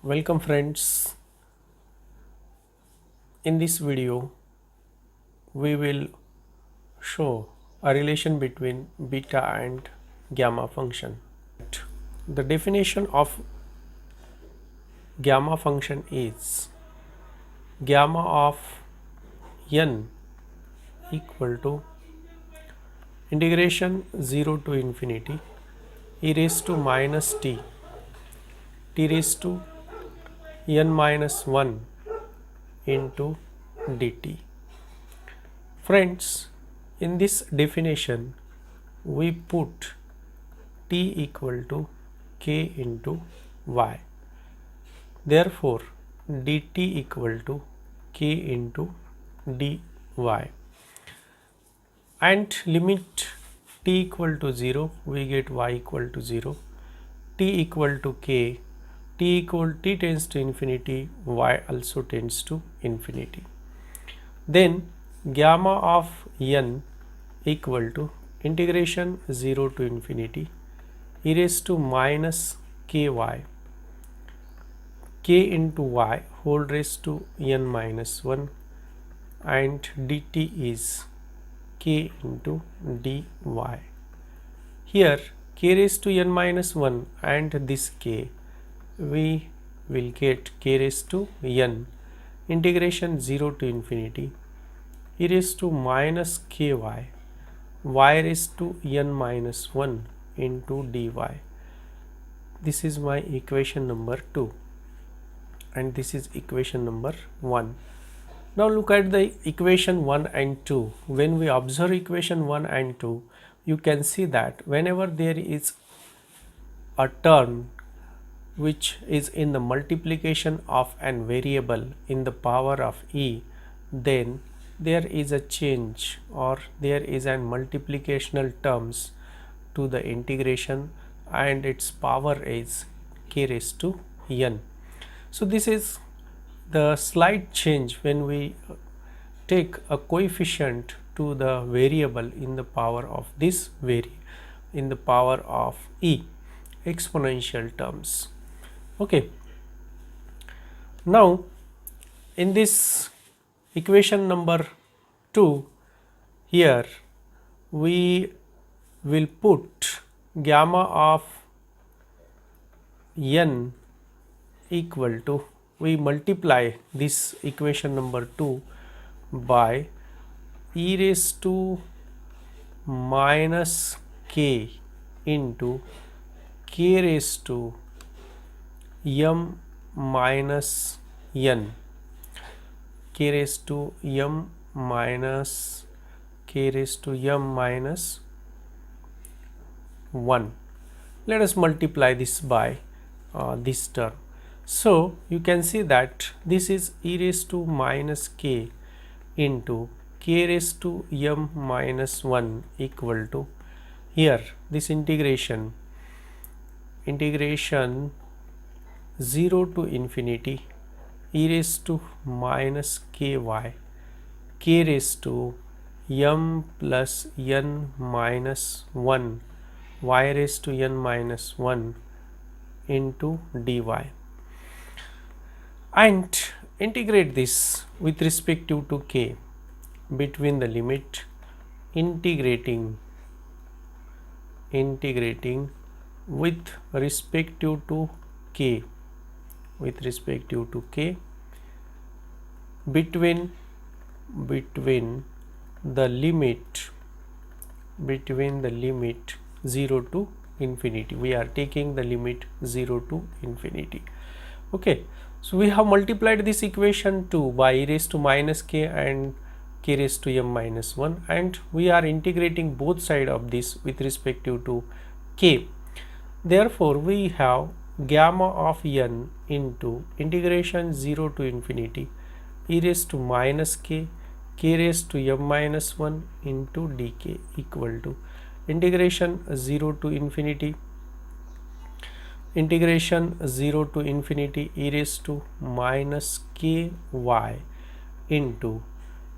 Welcome friends. In this video we will show a relation between beta and gamma function. The definition of gamma function is gamma of n equal to integration 0 to infinity e raised to minus t raised to n minus 1 into dt. Friends, in this definition we put t equal to k into y. Therefore dt equal to k into dy, and limit t equal to 0 we get y equal to 0, t equal to k, t tends to infinity, y also tends to infinity. Then gamma of n equal to integration 0 to infinity e raised to minus ky, k into y whole raised to n minus 1, and dt is k into dy. Here k raised to n minus 1 and this k, we will get k raised to n integration 0 to infinity e raised to minus ky, y raised to n minus 1 into dy. This is my equation number 2 and this is equation number 1. Now look at the equation 1 and 2. When we observe equation 1 and 2, you can see that whenever there is a term which is in the multiplication of an variable in the power of e, then there is a change or there is an multiplicational terms to the integration and its power is k raised to n. So this is the slight change when we take a coefficient to the variable in the power of this in the power of e, exponential terms. Okay. Now in this equation number 2, here we will put gamma of n equal to, we multiply this equation number 2 by e raised to minus k into k raised to m minus n, k raised to m minus 1. Let us multiply this by this term. So you can see that this is e raised to minus k into k raised to m minus 1 equal to, here this integration 0 to infinity e raised to minus ky, k raised to m plus n minus 1, y raised to n minus 1 into dy, and integrate this with respect to k between the limit integrating with respect to k between the limit 0 to infinity. We are taking the limit 0 to infinity. Okay, so we have multiplied this equation 2 by e raised to minus k and k raised to m minus 1, and we are integrating both sides of this with respect to k. Therefore we have gamma of n into integration 0 to infinity e raised to minus k, k raised to m minus 1 into dk equal to integration 0 to infinity e raised to minus ky into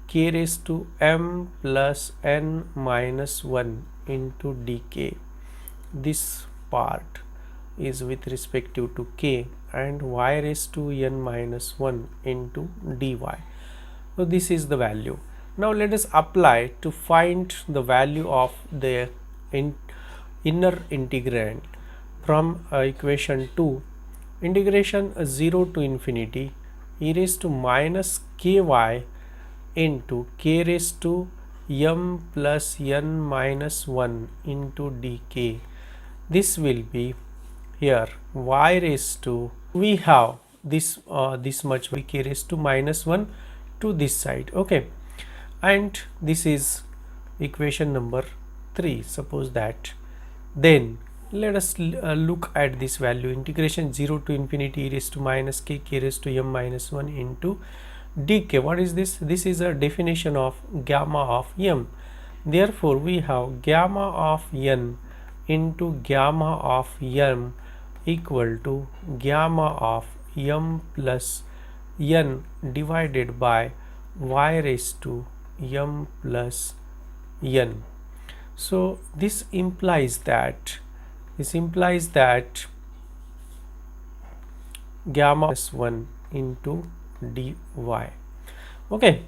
k raised to m plus n minus 1 into dk. This part is with respective to k and y raised to n minus 1 into dy. So this is the value. Now let us apply to find the value of the inner integrand from equation 2. Integration 0 to infinity e raised to minus ky into k raised to m plus n minus 1 into dk. This will be here y raised to, we have this much k raised to minus 1 to this side, okay, and this is equation number 3. Suppose that, then let us look at this value, integration 0 to infinity e raised to minus k raised to m minus 1 into dk. What is this? This is a definition of gamma of m. Therefore we have gamma of n into gamma of m equal to gamma of m plus n divided by y raised to m plus n. So this implies that gamma plus 1 into dy. Okay,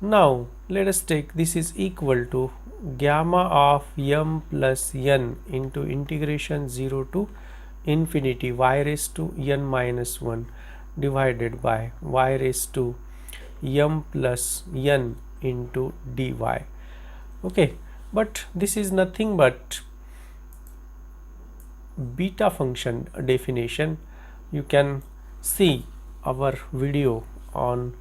now let us take, this is equal to gamma of m plus n into integration 0 to infinity y raised to n minus 1 divided by y raised to m plus n into dy. Okay, but this is nothing but beta function definition. You can see our video on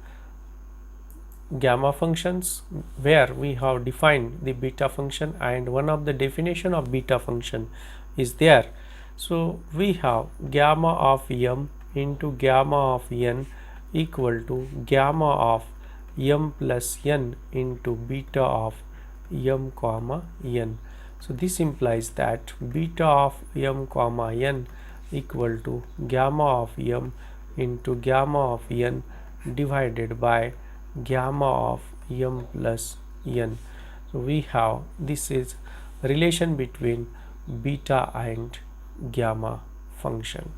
gamma functions where we have defined the beta function, and one of the definition of beta function is there. So we have gamma of m into gamma of n equal to gamma of m plus n into beta of m comma n. So this implies that beta of m comma n equal to gamma of m into gamma of n divided by gamma of m plus n. So we have, this is relation between beta and gamma function.